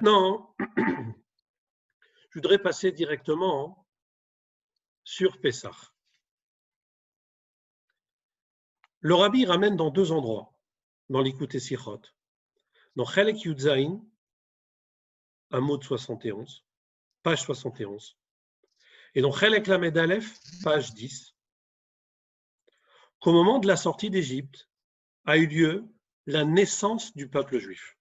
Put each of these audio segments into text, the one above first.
Maintenant, je voudrais passer directement sur Pessah. Le Rabbi ramène dans deux endroits, dans l'Ikouté Sichot, dans Chelek Yudzaïn, un mot de 71, page 71, et dans Chelek Lamed Aleph, page 10, qu'au moment de la sortie d'Égypte a eu lieu la naissance du peuple juif.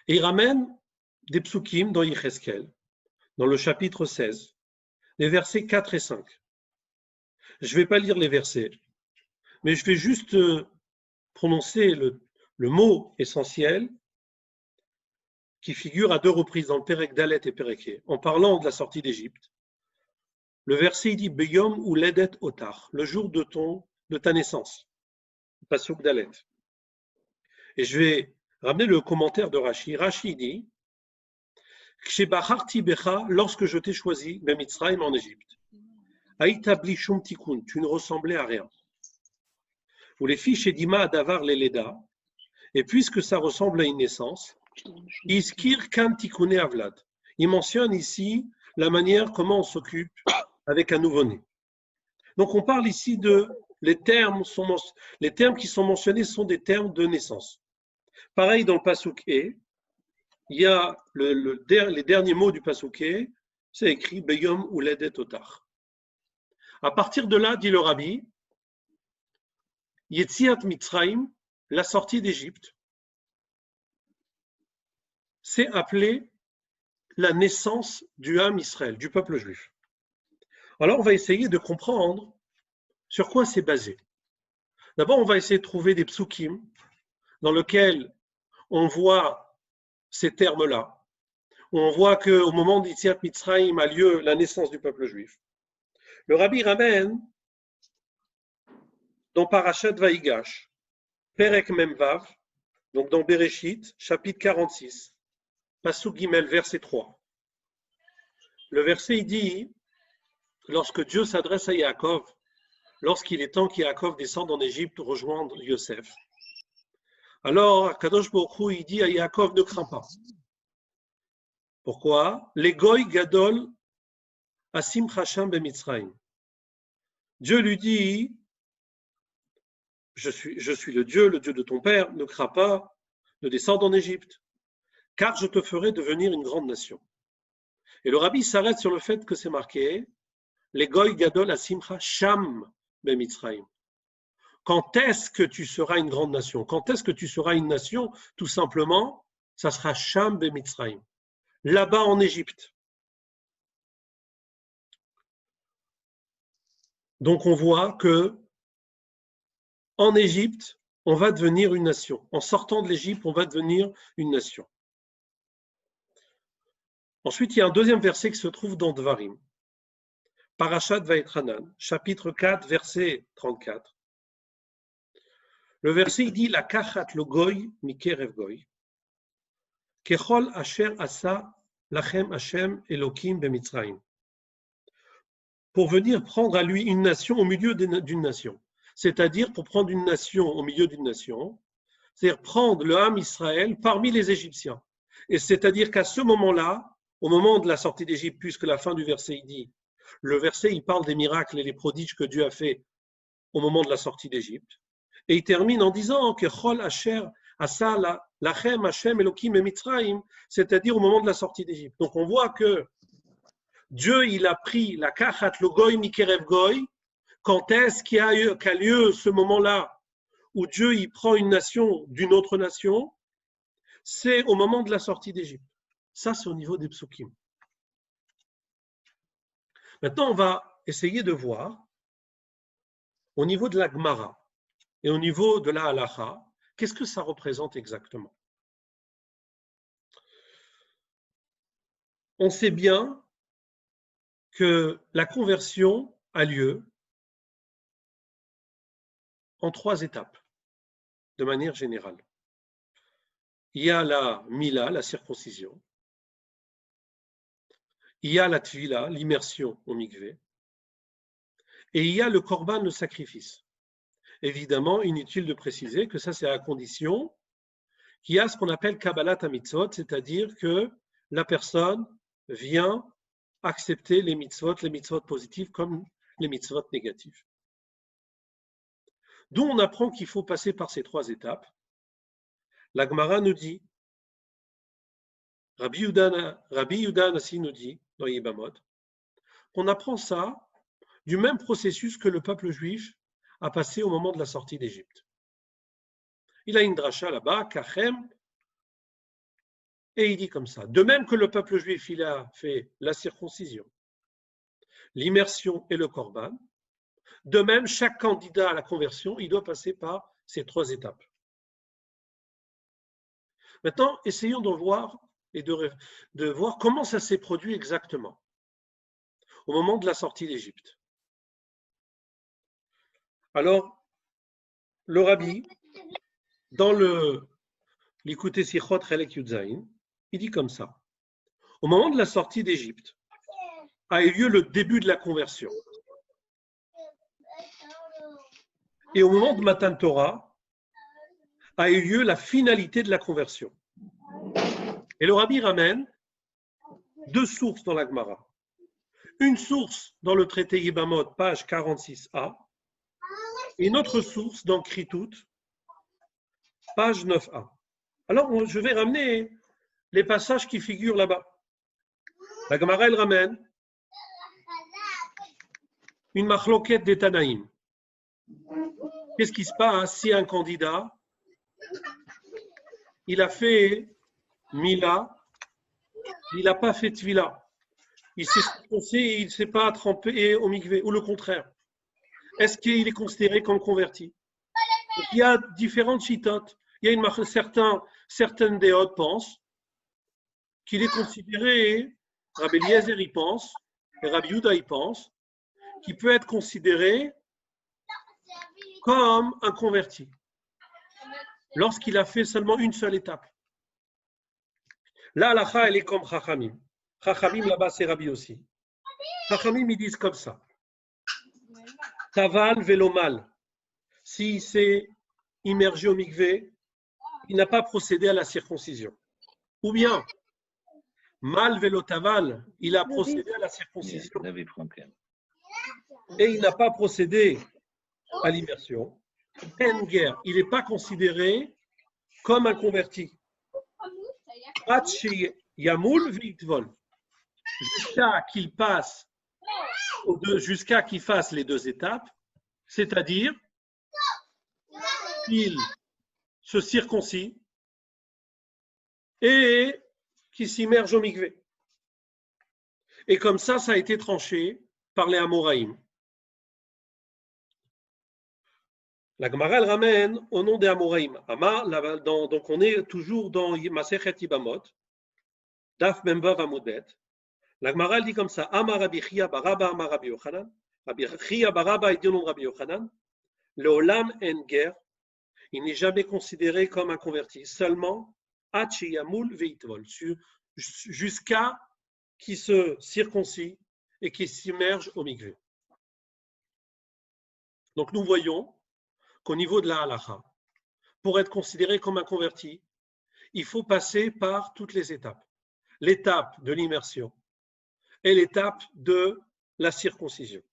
Et il ramène des psukim dans Yecheskel, dans le chapitre 16, les versets 4 et 5. Je ne vais pas lire les versets, mais je vais juste prononcer le mot essentiel qui figure à deux reprises dans le Perek Dalet et Perek, en parlant de la sortie d'Égypte. Le verset il dit Beyom ou Ledet Otar, le jour de ta naissance, Pasuk Dalet. Et je vais ramener le commentaire de Rashi. Rashi dit Kshebaharti Becha, lorsque je t'ai choisi, Bemitzraïm en Égypte. Aïtabli Shum Tikun, tu ne ressemblais à rien. Ou les filles chez Dima Adavar Leleda, et puisque ça ressemble à une naissance, Iskir Kam Tikune Avlad. Il mentionne ici la manière comment on s'occupe avec un nouveau-né. Donc on parle ici de les termes qui sont mentionnés sont des termes de naissance. Pareil dans le Pasuk E, il y a les derniers mots du Pasuk E, c'est écrit Beyom ou Ledet Otar. À partir de là, dit le Rabbi, Yetziat Mitzrayim, la sortie d'Égypte, c'est appelé la naissance du Ham Israël, du peuple juif. Alors on va essayer de comprendre sur quoi c'est basé. D'abord, on va essayer de trouver des psukim dans lesquels on voit ces termes-là. On voit qu'au moment d'Yetziat Mitzrayim a lieu la naissance du peuple juif. Le Rabbi ramène dans Parashat Vaïgash, Perek Memvav, donc dans Bereshit, chapitre 46, Pasuk Gimel, verset 3. Le verset il dit, lorsque Dieu s'adresse à Yaakov, lorsqu'il est temps qu'Yaakov descende en Égypte rejoindre Yosef, alors Kadosh Baruch Hu, il dit à Yaakov, ne crains pas. Pourquoi? Les Goy Gadol Asim Chasham Bemitzrayim. Dieu lui dit, je suis le Dieu de ton père, ne crains pas, ne descends en Égypte, car je te ferai devenir une grande nation. Et le Rabbi s'arrête sur le fait que c'est marqué, les Goy Gadol Asimcha Sham Bemitzrayim. Quand est-ce que tu seras une grande nation? Quand est-ce que tu seras une nation? Tout simplement, ça sera Sham Bemitzrayim, là-bas en Égypte. Donc on voit que en Égypte, on va devenir une nation. En sortant de l'Égypte, on va devenir une nation. Ensuite, il y a un deuxième verset qui se trouve dans Dvarim. Parashat Vaetranan, chapitre 4, verset 34. Le verset il dit la kachat lo goy mikerev goy. Kechol asher asa lachem Hashem Elokim bemitzrayim. Pour venir prendre à lui une nation au milieu d'une nation. C'est-à-dire pour prendre une nation au milieu d'une nation, c'est-à-dire prendre le Ham Israël parmi les Égyptiens. Et c'est-à-dire qu'à ce moment-là, au moment de la sortie d'Égypte, puisque la fin du verset il dit, le verset il parle des miracles et les prodiges que Dieu a fait au moment de la sortie d'Égypte. Et il termine en disant que Chol Asher Asa Lachem Hashem Elokim Mitzrayim, c'est-à-dire au moment de la sortie d'Égypte. Donc on voit que Dieu il a pris la Kachat Logoy Mikerev Goy. Quand est-ce qu'a lieu ce moment-là où Dieu il prend une nation d'une autre nation? C'est au moment de la sortie d'Égypte. Ça, c'est au niveau des psukim. Maintenant, on va essayer de voir au niveau de la Gemara et au niveau de la Halacha, qu'est-ce que ça représente exactement? On sait bien que la conversion a lieu en 3 étapes, de manière générale. Il y a la Mila, la circoncision. Il y a la Tvila, l'immersion au mikvé. Et il y a le Korban, le sacrifice. Évidemment, inutile de préciser que ça, c'est à condition qu'il y a ce qu'on appelle Kabbalat HaMitzvot, c'est-à-dire que la personne vient accepter les mitzvot positives comme les mitzvot négatives. D'où on apprend qu'il faut passer par ces 3 étapes. La Gemara nous dit, Rabbi Yehuda Anassi nous dit, dans Yibamot, qu'on apprend ça du même processus que le peuple juif a passé au moment de la sortie d'Égypte. Il a une dracha là-bas, Kachem, et il dit comme ça. De même que le peuple juif, il a fait la circoncision, l'immersion et le korban, de même, chaque candidat à la conversion, il doit passer par ces 3 étapes. Maintenant, essayons de voir et de voir comment ça s'est produit exactement au moment de la sortie d'Égypte. Alors, le rabbi, dans l'Ikutei Sichot Chelek Yudzaïn, il dit comme ça. Au moment de la sortie d'Égypte, a eu lieu le début de la conversion. Et au moment de Matan Torah, a eu lieu la finalité de la conversion. Et le rabbi ramène 2 sources dans la Gemara. Une source dans le traité Yibamot, page 46a, et une autre source dans Kritout, page 9a. Alors, je vais ramener les passages qui figurent là-bas. La Gemara, elle ramène une machloket des Tanaïm. Qu'est-ce qui se passe si un candidat, il a fait Mila, il n'a pas fait Tvila, il s'est circoncis et il ne s'est pas trempé au mikvé, ou le contraire? Est-ce qu'il est considéré comme converti? Il y a différentes chitotes. Il y a certaines déotes pensent qu'il est considéré, Rabbi Eliezer y pense, et Rabbi Yehuda y pense, qu'il peut être considéré comme un converti lorsqu'il a fait seulement une seule étape. La halakha, elle est comme Chachamim. Chachamim, là-bas, c'est Rabbi aussi. Chachamim, ils disent comme ça. Taval velomal. S'il s'est immergé au mikvé, il n'a pas procédé à la circoncision. Ou bien, mal velo taval, il a procédé à la circoncision. Et il n'a pas procédé à l'immersion. Enger, il n'est pas considéré comme un converti. Yamoul vitvol. Jusqu'à qu'il fasse les 2 étapes, c'est-à-dire qu'il se circoncis et qu'il s'immerge au mikvé. Et comme ça a été tranché par les Amoraïm. La Gemara, elle ramène au nom des Amoraïm. Donc on est toujours dans Masechet Yibamot, Daf Memvav Amud Bet. La Gemara, elle dit comme ça. Amar Rabbi Chia Baraba, Amar Rabbi Yochanan. Rabbi Chia Baraba est dit au nom de Rabbi Yochanan. Le Olam Enger, il n'est jamais considéré comme un converti, seulement Yamul Veitvol, jusqu'à qu'il se circoncis et qu'il s'immerge au mikvé. Donc nous voyons qu'au niveau de la halakha, pour être considéré comme un converti, il faut passer par toutes les étapes. L'étape de l'immersion et l'étape de la circoncision.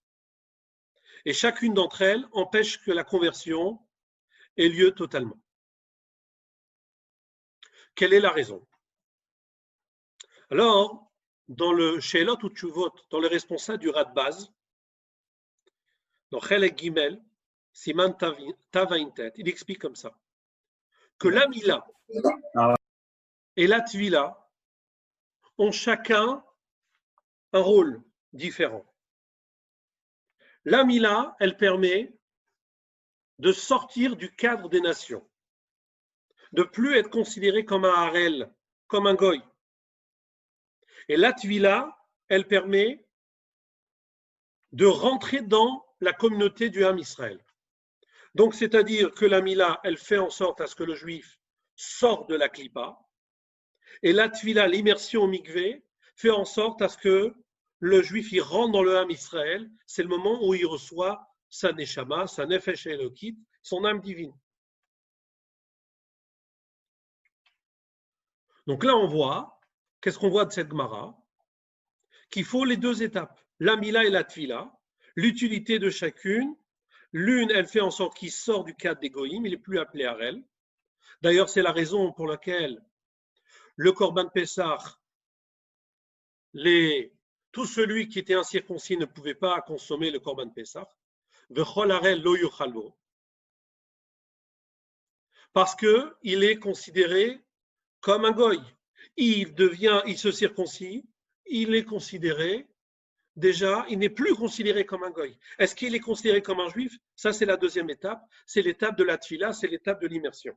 Et chacune d'entre elles empêche que la conversion ait lieu totalement. Quelle est la raison? Alors, dans le Sheilot ou Tshuvot, dans les responsables du Radbaz, dans Chelek Gimel, Siman Tavaintet, il explique comme ça, que la Mila et la Tvila ont chacun un rôle différent. La Mila, elle permet de sortir du cadre des nations, de plus être considéré comme un harel, comme un goy. Et la Tvila, elle permet de rentrer dans la communauté du Ham Israël. Donc, c'est-à-dire que la Mila, elle fait en sorte à ce que le juif sorte de la Klippa, et la Tvila, l'immersion au mikvé, fait en sorte à ce que le juif il rentre dans le Ham Israël. C'est le moment où il reçoit sa neshama, sa nefesh elokit, son âme divine. Donc là, on voit, qu'est-ce qu'on voit de cette Gemara? Qu'il faut les deux étapes, la Mila et la Tvila, l'utilité de chacune. L'une, elle fait en sorte qu'il sort du cadre des Goïm, il n'est plus appelé à elle. D'ailleurs, c'est la raison pour laquelle le Korban Pessah, tout celui qui était incirconcis ne pouvait pas consommer le Korban Pessah. Parce qu'il est considéré comme un goy. Il se circoncis, il est considéré, déjà, il n'est plus considéré comme un goy. Est-ce qu'il est considéré comme un juif? Ça, c'est la deuxième étape. C'est l'étape de la tfila, c'est l'étape de l'immersion.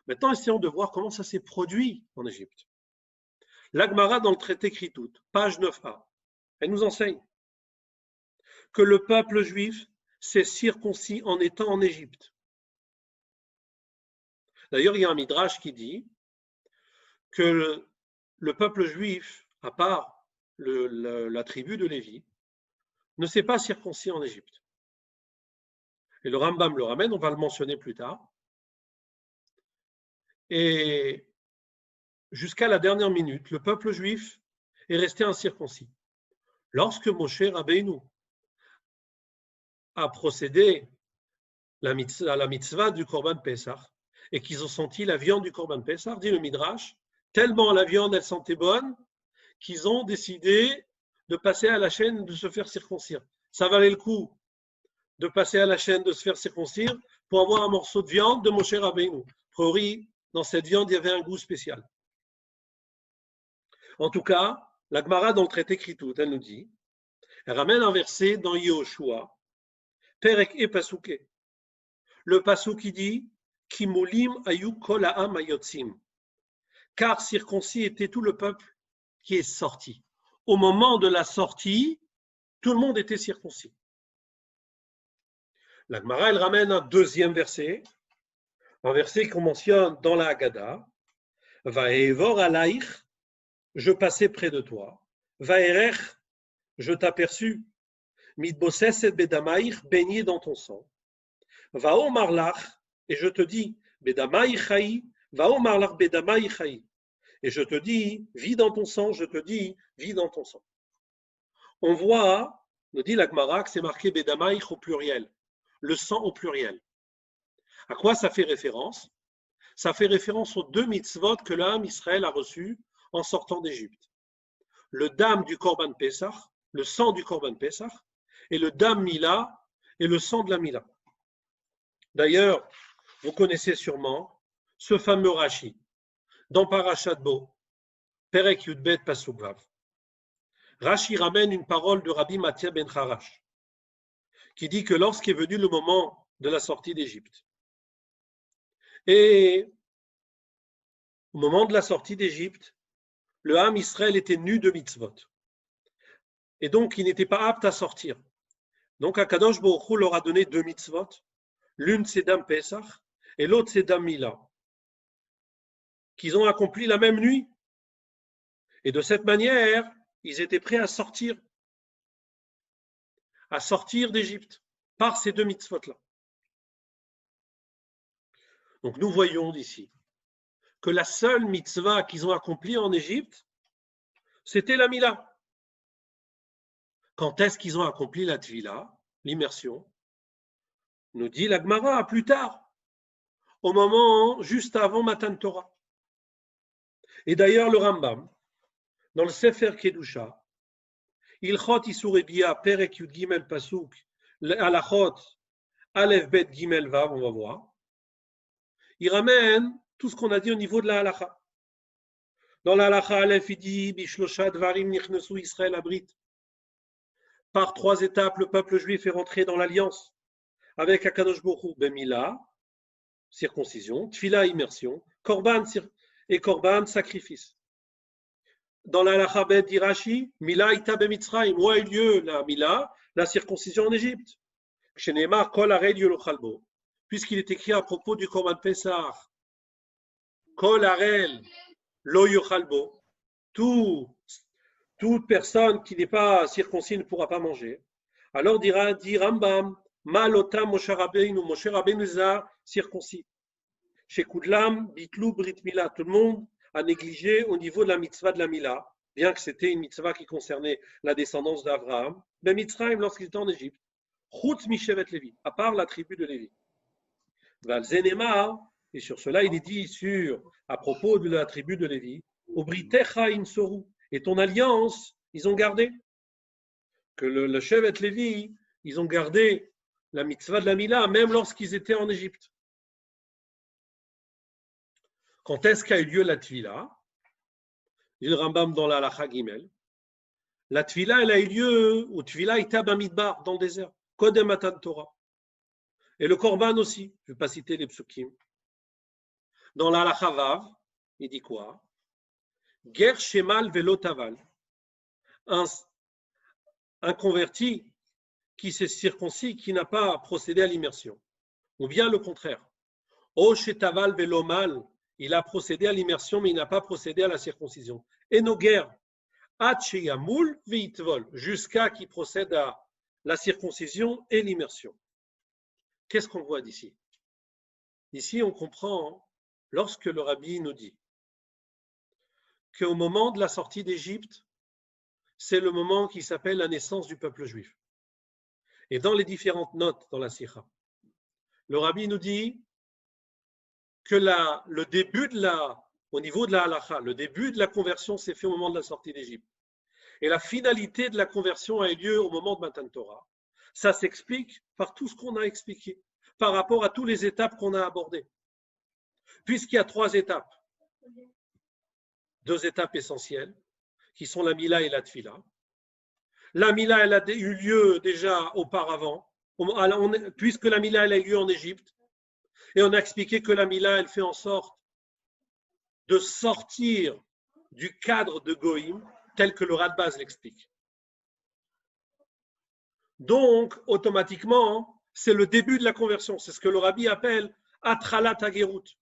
Maintenant, essayons de voir comment ça s'est produit en Égypte. L'Agmara, dans le traité Kritout, page 9a, elle nous enseigne que le peuple juif s'est circoncis en étant en Égypte. D'ailleurs, il y a un midrash qui dit que le peuple juif, à part la tribu de Lévi, ne s'est pas circoncis en Égypte. Et le Rambam le ramène, on va le mentionner plus tard. Et jusqu'à la dernière minute, le peuple juif est resté incirconcis. Lorsque Moshe Rabbeinu a procédé à la mitzvah du Korban Pessah, et qu'ils ont senti la viande du Korban Pessah, dit le Midrash, tellement la viande elle sentait bonne, qu'ils ont décidé de passer à la chaîne de se faire circoncire. Ça valait le coup de passer à la chaîne de se faire circoncire pour avoir un morceau de viande de Moshe Rabbeinu. A priori, dans cette viande, il y avait un goût spécial. En tout cas, la Gemara dans le traité Kritout, elle nous dit, elle ramène un verset dans Yehoshua, Perek et Pasouke. Le Pasuk qui dit, Kimulim ayu kol ha'am hayotzim. Car circoncis était tout le peuple qui est sorti. Au moment de la sortie, tout le monde était circoncis. La Gemara, elle ramène un deuxième verset, un verset qu'on mentionne dans la Haggadah. Vaevor alaïch, je passais près de toi. Vaerech, je t'aperçus. Mitboseset bedamaïch, baigné dans ton sang. Vaomar lach, et je te dis, bedamaïch haï, vaomar lach bedamaïch haï. Et je te dis, vis dans ton sang, je te dis, vis dans ton sang. On voit, nous dit la Gemara, que c'est marqué bedamaïch au pluriel, le sang au pluriel. À quoi ça fait référence? Ça fait référence aux deux mitzvot que l'âme Israël a reçus en sortant d'Égypte. Le dam du Korban Pessah, le sang du Korban Pessah, et le dam Mila, et le sang de la Mila. D'ailleurs, vous connaissez sûrement ce fameux Rashi, dans Parashat Bo, Perek Yudbet Pasuk Vav. Rashi ramène une parole de Rabbi Mathia ben Harash, qui dit que lorsqu'est venu le moment de la sortie d'Égypte, et au moment de la sortie d'Égypte, le Ham Israël était nu de mitzvot. Et donc, il n'était pas apte à sortir. Donc, Akadosh Baruch Hu leur a donné deux mitzvot. L'une, c'est Dam Pesach, et l'autre, c'est Dam Mila, qu'ils ont accompli la même nuit. Et de cette manière, ils étaient prêts à sortir d'Égypte par ces deux mitzvot-là. Donc, nous voyons d'ici que la seule mitzvah qu'ils ont accomplie en Égypte, c'était la Mila. Quand est-ce qu'ils ont accompli la Tvila, l'immersion? Nous dit la Gemara plus tard, au moment juste avant Matan Torah. Et d'ailleurs, le Rambam, dans le Sefer Kedusha, Ilchot Isur Ebia, Perek Yud Gimel Pasuk, Alachot, Aleph Bet Gimel Vav, on va voir, il ramène tout ce qu'on a dit au niveau de la halacha. Dans la halacha Aleph, il dit Bishlosha Dvarim Nichnesu Israël Abrit. Par trois étapes, le peuple juif est rentré dans l'alliance avec Akadosh Baruch Hu, Bemila, circoncision, Tfila, immersion, Korban et Korban, sacrifice. Dans la halacha Bet d'Irachi, Mila Ita Bemitzrayim, où a eu lieu la Mila, la circoncision en Égypte. Shenemar Kol Arel Yolochalbo, puisqu'il est écrit à propos du Korban Pessah, Kol Arel Lo Yochalbo, toute personne qui n'est pas circoncis ne pourra pas manger. Alors dit Rambam, Malota Moshe Rabbeinu, Moshe Rabbeinu a circoncis. Chez Koudlam, Bitlou, Brit Mila, tout le monde a négligé au niveau de la mitzvah de la Mila, bien que c'était une mitzvah qui concernait la descendance d'Abraham. Mais Mitzrayim, lorsqu'il était en Égypte, Chutz Mishevet Lévi, à part la tribu de Lévi. Valzenema, et sur cela il est dit à propos de la tribu de Lévi, Obritecha Insoru, et ton alliance, ils ont gardé. Que le Shevet Lévi, ils ont gardé la mitzvah de la Mila, même lorsqu'ils étaient en Égypte. Quand est-ce qu'a eu lieu la Tvila? Il Rambam dans la Halacha Gimel. La Tvila, elle a eu lieu, ou Tvila était à Bamidbar, dans le désert, Kodem Matan Torah. Et le Korban aussi, je ne vais pas citer les psukim. Dans la Halacha Vav, il dit quoi? Ger Shemal Velo Taval. Un converti qui s'est circoncis, qui n'a pas procédé à l'immersion. Ou bien le contraire. O Shetaval Velo Mal. Il a procédé à l'immersion, mais il n'a pas procédé à la circoncision. Et nos guerres, jusqu'à qu'il procède à la circoncision et l'immersion. Qu'est-ce qu'on voit d'ici? Ici, on comprend, lorsque le rabbi nous dit qu'au moment de la sortie d'Égypte, c'est le moment qui s'appelle la naissance du peuple juif. Et dans les différentes notes dans la Sikha, le rabbi nous dit que le début au niveau de la halacha, le début de la conversion s'est fait au moment de la sortie d'Égypte. Et la finalité de la conversion a eu lieu au moment de Matan Torah. Ça s'explique par tout ce qu'on a expliqué, par rapport à toutes les étapes qu'on a abordées. Puisqu'il y a 3 étapes, 2 étapes essentielles, qui sont la Mila et la Tfila. La Mila, elle a eu lieu déjà auparavant, puisque la Mila, elle a eu lieu en Égypte. Et on a expliqué que la Mila, elle fait en sorte de sortir du cadre de Goïm, tel que le Radbaz l'explique. Donc, automatiquement, c'est le début de la conversion. C'est ce que le Rabbi appelle Atralat Hagerut.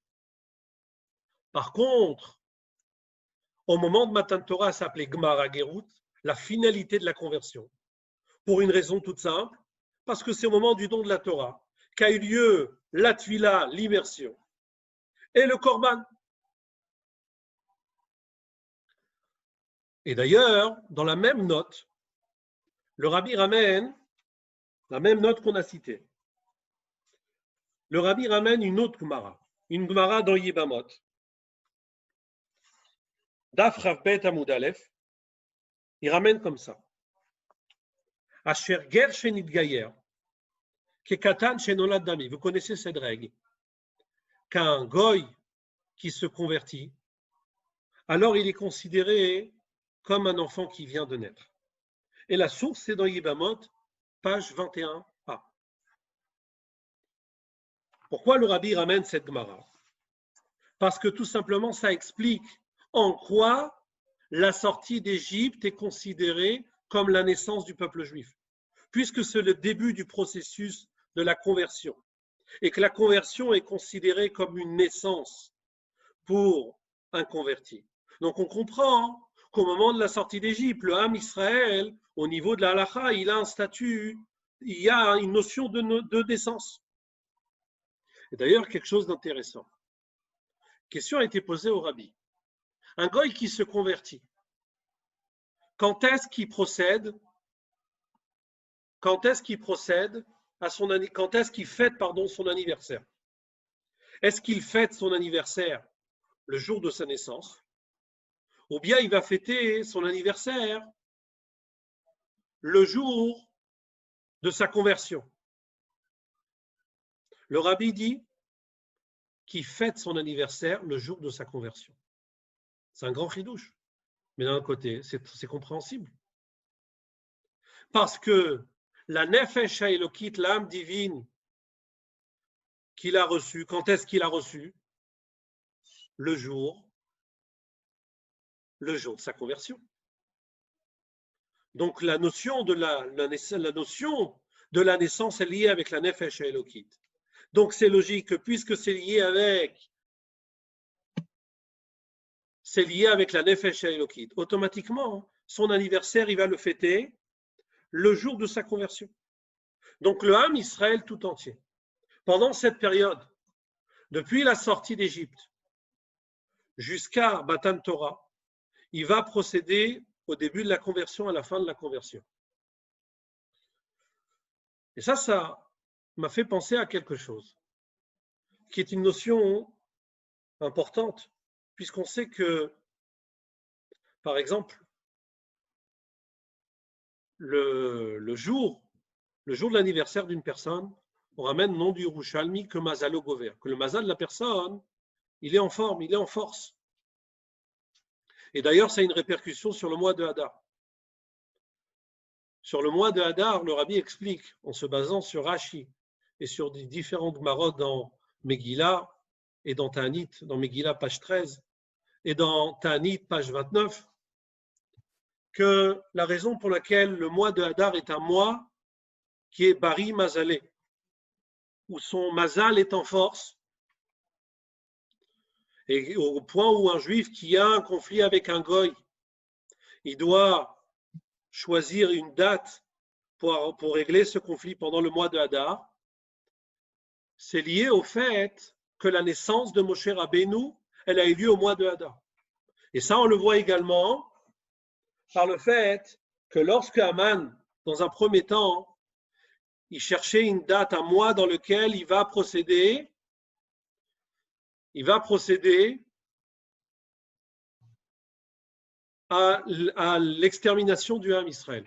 Par contre, au moment de Matan Torah, ça s'appelait Gmar Hagerut, la finalité de la conversion. Pour une raison toute simple, parce que c'est au moment du don de la Torah qu'a eu lieu la Tvila, l'immersion, et le Korban. Et d'ailleurs, dans la même note, le Rabbi ramène la même note qu'on a citée. Le Rabbi ramène une autre Gemara dans Yibamot. Daf Rav Bet Amud Aleph, il ramène comme ça. Asher ger shenit gayer, kekatan shenolad dami. Vous connaissez cette règle. Qu'un goy qui se convertit, alors il est considéré comme un enfant qui vient de naître. Et la source, c'est dans Yibamot, page 21a. Pourquoi le Rabbi ramène cette Gemara? Parce que tout simplement, ça explique en quoi la sortie d'Égypte est considérée comme la naissance du peuple juif, puisque c'est le début du processus de la conversion, et que la conversion est considérée comme une naissance pour un converti. Donc on comprend qu'au moment de la sortie d'Égypte, le Ham Israël, au niveau de la halacha, il a un statut, il y a une notion de naissance. Et d'ailleurs, quelque chose d'intéressant. Question a été posée au Rabbi. Un goy qui se convertit, quand est-ce qu'il procède à son quand est-ce qu'il fête son anniversaire? Est-ce qu'il fête son anniversaire le jour de sa naissance, ou bien il va fêter son anniversaire le jour de sa conversion? Le Rabbi dit qu'il fête son anniversaire le jour de sa conversion. C'est un grand chidouche, mais d'un côté, c'est compréhensible. Parce que la Nefesh HaElokit, l'âme divine qu'il a reçue, quand est-ce qu'il a reçu? Le jour de sa conversion. Donc la notion de la naissance est liée avec la Nefesh HaElokit. Donc c'est logique que puisque c'est lié avec la Nefesh HaElokit, automatiquement, son anniversaire, il va le fêter le jour de sa conversion. Donc le Ham Israël tout entier, pendant cette période, depuis la sortie d'Égypte jusqu'à Matan Torah, il va procéder au début de la conversion, à la fin de la conversion. Et ça m'a fait penser à quelque chose, qui est une notion importante, puisqu'on sait que, par exemple, le jour de l'anniversaire d'une personne, on ramène le nom du Yerushalmi que Mazalo Gover, que le mazal de la personne, il est en forme, il est en force. Et d'ailleurs, ça a une répercussion sur le mois de Hadar. Sur le mois de Hadar, le Rabbi explique, en se basant sur Rashi et sur des différentes marottes dans Megillah et dans Ta'anit, dans Megillah, page 13, et dans Ta'anit, page 29, que la raison pour laquelle le mois de Hadar est un mois qui est Bari Mazalé, où son Mazal est en force, et au point où un juif qui a un conflit avec un goy, il doit choisir une date pour régler ce conflit pendant le mois de Hadar, c'est lié au fait que la naissance de Moshe Rabbeinu, elle a eu lieu au mois de Hadar. Et ça, on le voit également par le fait que lorsque Haman, dans un premier temps, il cherchait une date, un mois dans lequel il va procéder à l'extermination du Ham Israël.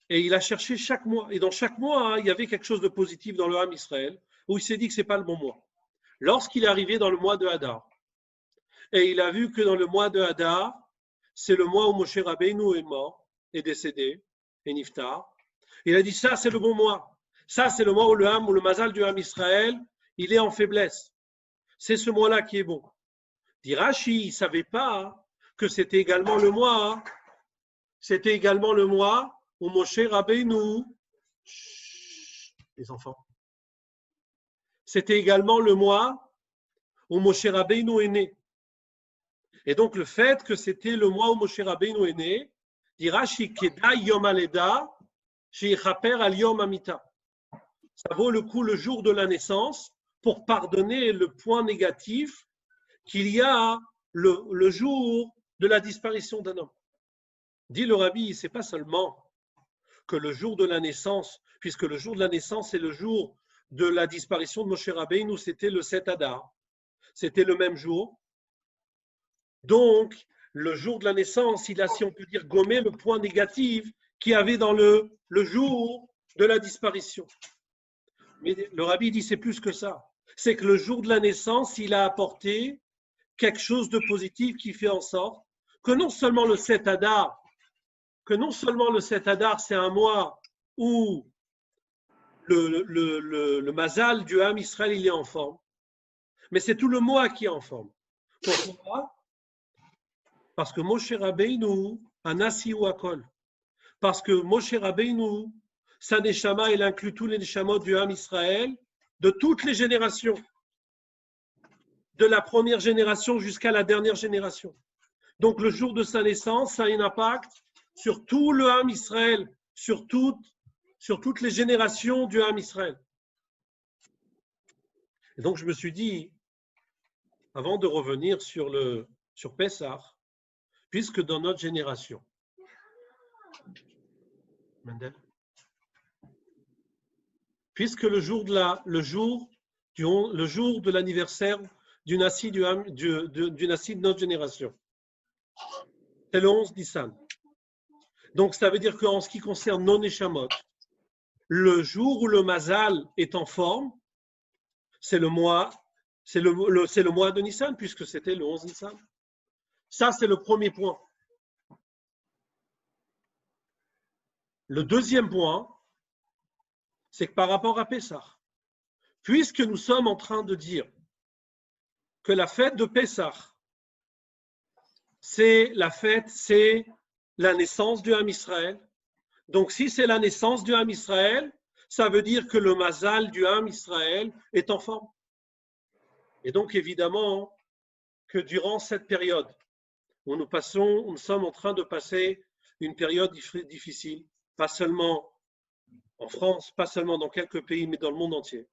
Et il a cherché chaque mois. Et dans chaque mois, il y avait quelque chose de positif dans le Ham Israël, où il s'est dit que ce n'est pas le bon mois. Lorsqu'il est arrivé dans le mois de Hadar, et il a vu que dans le mois de Hadar, c'est le mois où Moshe Rabbeinu est mort, est décédé, et Niftar. Il a dit, ça c'est le bon mois. Ça c'est le mois où le mazal du Ham Israël, il est en faiblesse. C'est ce mois-là qui est bon. Dit Rashi, il ne savait pas que c'était également le mois. C'était également le mois où Moshe Rabbeinu, les enfants, c'était également le mois où Moshe Rabbeinu est né. Et donc le fait que c'était le mois où Moshe Rabbeinu est né, dit Rashi, Kedai Yom Aleda, Sheyichaper Al Yom Amita. Ça vaut le coup le jour de la naissance pour pardonner le point négatif qu'il y a le jour de la disparition d'un homme. Dit le Rabbi, ce n'est pas seulement que le jour de la naissance, puisque le jour de la naissance c'est le jour de la disparition de Moshe Rabbeinu, c'était le 7 Hadar. C'était le même jour. Donc, le jour de la naissance, il a, si on peut dire, gommé le point négatif qu'il y avait dans le jour de la disparition. Mais le Rabbi dit, c'est plus que ça. C'est que le jour de la naissance, il a apporté quelque chose de positif qui fait en sorte que non seulement le 7 Hadar, c'est un mois où le mazal du Ham Israël, il est en forme, mais c'est tout le mois qui est en forme. Pourquoi? Parce que Moshe Rabbeinu a nasi ou akol. Parce que Moshe Rabbeinu, sa neshama, il inclut tous les neshamot du Ham Israël, de toutes les générations, de la première génération jusqu'à la dernière génération. Donc le jour de sa naissance, ça a un impact sur tout le Ham Israël, sur toutes les générations du Ham Israël. Et donc je me suis dit, avant de revenir sur Pessah, puisque dans notre génération, puisque le jour de l'anniversaire du Nassi de notre génération, c'est le 11 Nissan. Donc ça veut dire qu'en ce qui concerne nos Neshamot, le jour où le Mazal est en forme, c'est le mois de Nissan, puisque c'était le 11 Nissan. Ça, c'est le premier point. Le deuxième point, c'est que par rapport à Pessah, puisque nous sommes en train de dire que la fête de Pessah, c'est la naissance du Ham Israël. Donc, si c'est la naissance du Ham Israël, ça veut dire que le mazal du Ham Israël est en forme. Et donc, évidemment, que durant cette période où nous sommes en train de passer une période difficile, pas seulement en France, pas seulement dans quelques pays, mais dans le monde entier,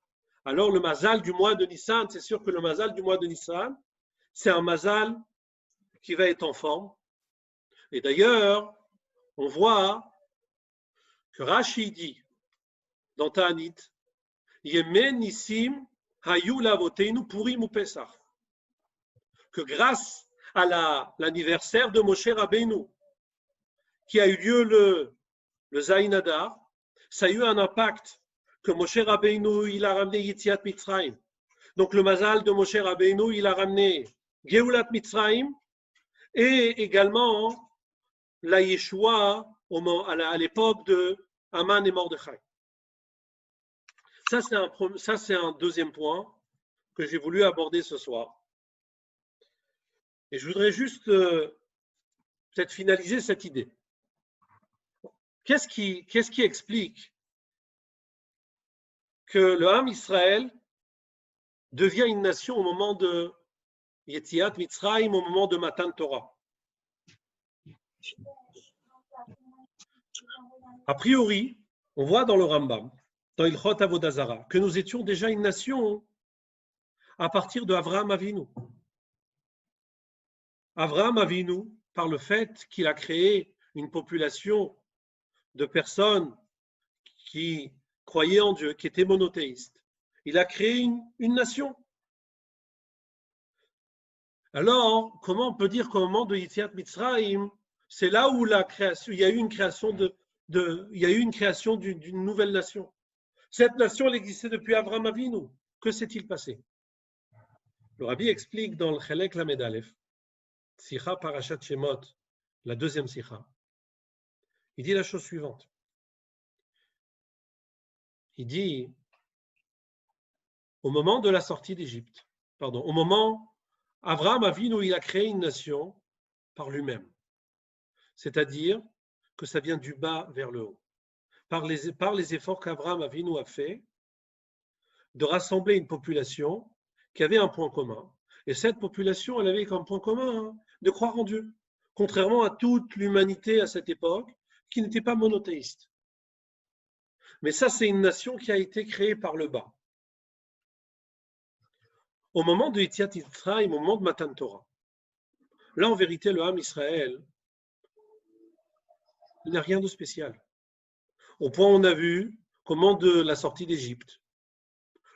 Alors le mazal du mois de Nissan, c'est sûr que le mazal du mois de Nissan, c'est un mazal qui va être en forme. Et d'ailleurs, on voit que Rashi dit dans Ta'anit, Yemen Nissim Hayu Lavoteinu Purim ou Pesach, que grâce à l'anniversaire de Moshe Rabbeinu, qui a eu lieu le Zayin Adar, ça a eu un impact que Moshe Rabbeinu, il a ramené Yetziat Mitzrayim. Donc le mazal de Moshe Rabbeinu, il a ramené Geulat Mitzrayim et également la Yeshua à l'époque de Haman et Mordechai. Ça, c'est un deuxième point que j'ai voulu aborder ce soir. Et je voudrais juste peut-être finaliser cette idée. Qu'est-ce qui explique que le Ham Israël devient une nation au moment de Yetziat Mitzrayim, au moment de Matan Torah? A priori, on voit dans le Rambam, dans Ilchot Avodah Zara, que nous étions déjà une nation à partir de Avraham Avinu. Avraham Avinu, par le fait qu'il a créé une population de personnes qui croyaient en Dieu, qui étaient monothéistes, il a créé une nation. Alors, comment on peut dire qu'au moment de Yetziat Mitzrayim, c'est là où il y a eu une création d'une nouvelle nation. Cette nation, elle existait depuis Avraham Avinu. Que s'est-il passé? Le Rabbi explique dans le Chelek Lamed Aleph, Sicha Parashat Shemot, la deuxième Sicha. Il dit la chose suivante. Il dit, au moment de la sortie d'Égypte, au moment, Avraham Avinu, il a créé une nation par lui-même. C'est-à-dire que ça vient du bas vers le haut. Par les efforts qu'Avraham Avinu a fait de rassembler une population qui avait un point commun. Et cette population, elle avait comme point commun de croire en Dieu, contrairement à toute l'humanité à cette époque qui n'était pas monothéiste. Mais ça, c'est une nation qui a été créée par le bas. Au moment de Yetziat Mitzrayim, au moment de Matan Torah, là, en vérité, le Ham Israël, il n'a rien de spécial. Au point où on a vu qu'au moment de la sortie d'Égypte,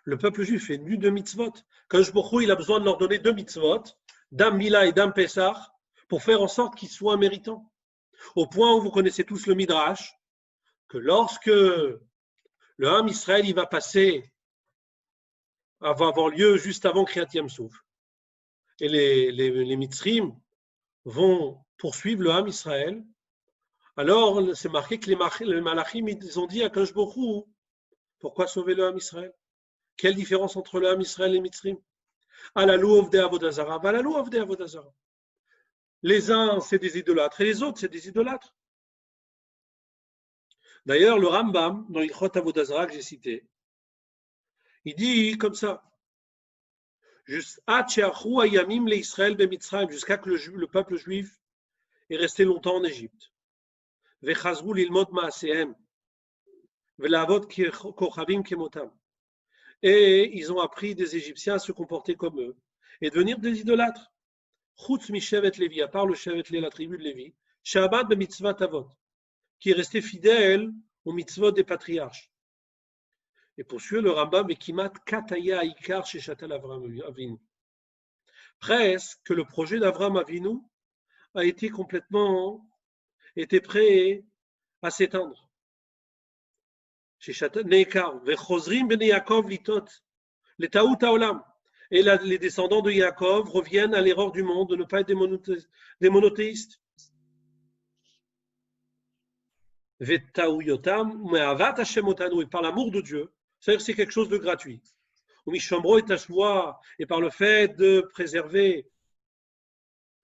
le peuple juif est nu de mitzvot. Kadosh Baruch Hu, il a besoin de leur donner 2 mitzvot, Dam Mila et Dam Pessah, pour faire en sorte qu'ils soient méritants. Au point où vous connaissez tous le Midrash, que lorsque le Ham Israël il va avoir lieu juste avant Kriyat Yam Souf, et les Mitzrim vont poursuivre le Ham Israël, alors c'est marqué que les Malachim ils ont dit à Kadosh Baruch Hu, pourquoi sauver le Ham Israël? Quelle différence entre le Ham Israël et les Mitzrim? Alalou Ovdei Avodah Zara, Alalou Ovdei Avodah Zara. Les uns, c'est des idolâtres, et les autres, c'est des idolâtres. D'ailleurs, le Rambam, dans l'Ilchot Avodah Zara que j'ai cité, il dit comme ça, jusqu'à que le peuple juif est resté longtemps en Égypte. Et ils ont appris des Égyptiens à se comporter comme eux et devenir des idolâtres. Chutz mishevet Lévi, à part le Shevet Lévi, la tribu de Lévi, Shabbat be mitzvat avot, qui est resté fidèle aux mitzvot des patriarches. Et poursuit le Rambam, Kimat kataya ikar sheshatel Avraham Avinu. Presque que le projet d'Avraham Avinu a été était prêt à s'éteindre. Sheshatel neikar vechozrim ben Yaakov litot letaout haolam. Et les descendants de Yaakov reviennent à l'erreur du monde de ne pas être des monothéistes. Et par l'amour de Dieu, c'est-à-dire que c'est quelque chose de gratuit. Et par le fait de préserver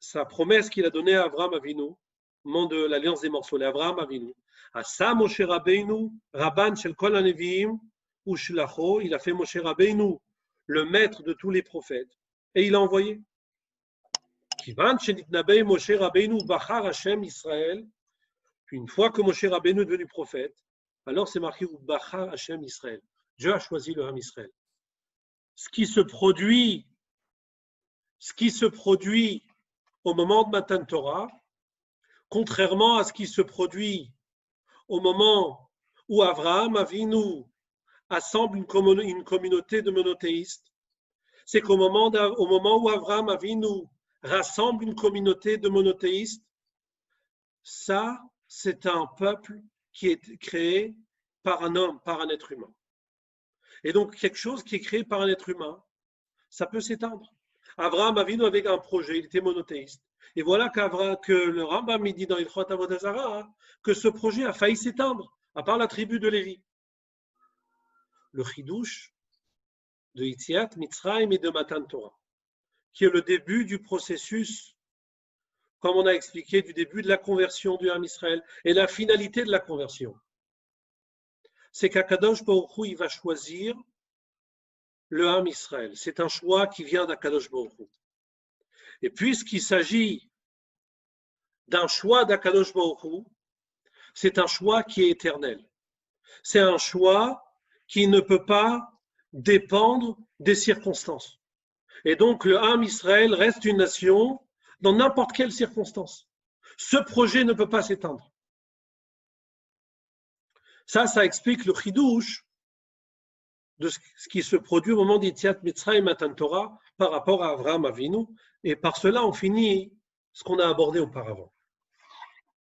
sa promesse qu'il a donnée à Avraham Avinu, au moment de l'alliance des morcelets, Avraham Avinu. Asa Moshe Rabbeinu, Rabban shel kol haneviim u'shlacho, il a fait Moshe Rabbeinu le maître de tous les prophètes, et il a envoyé. Kivan shenitnabei Moshe Rabbeinu bachar Hashem Israël. Une fois que Moshe Rabbeinu est devenu prophète, alors c'est marqué Bachar Hashem Israël. Dieu a choisi le Ham Israël. ce qui se produit au moment de Matan Torah, contrairement à ce qui se produit au moment où Avraham Avinu assemble une communauté de monothéistes. C'est qu'au moment où Avraham Avinu rassemble une communauté de monothéistes, ça, c'est un peuple qui est créé par un homme, par un être humain. Et donc, quelque chose qui est créé par un être humain, ça peut s'éteindre. Avraham Avinu avait un projet, il était monothéiste. Et voilà que le Rambam dit dans Ilchot Avodah Zarah que ce projet a failli s'éteindre, à part la tribu de Lévi. Le Chidouche de Yetziat Mitzrayim et de Matan Torah, qui est le début du processus, comme on a expliqué, du début de la conversion du Ham Israël et la finalité de la conversion. C'est qu'Akadosh Baruch Hu, il va choisir le Ham Israël. C'est un choix qui vient d'Akadosh Baruch Hu. Et puisqu'il s'agit d'un choix d'Akadosh Baruch Hu, c'est un choix qui est éternel. C'est un choix qui ne peut pas dépendre des circonstances. Et donc, le Ham Israël reste une nation dans n'importe quelle circonstance. Ce projet ne peut pas s'éteindre. Ça explique le chidouche de ce qui se produit au moment d'Yetziat Mitzrayim et Matan Torah par rapport à Avraham Avinu. Et par cela, on finit ce qu'on a abordé auparavant.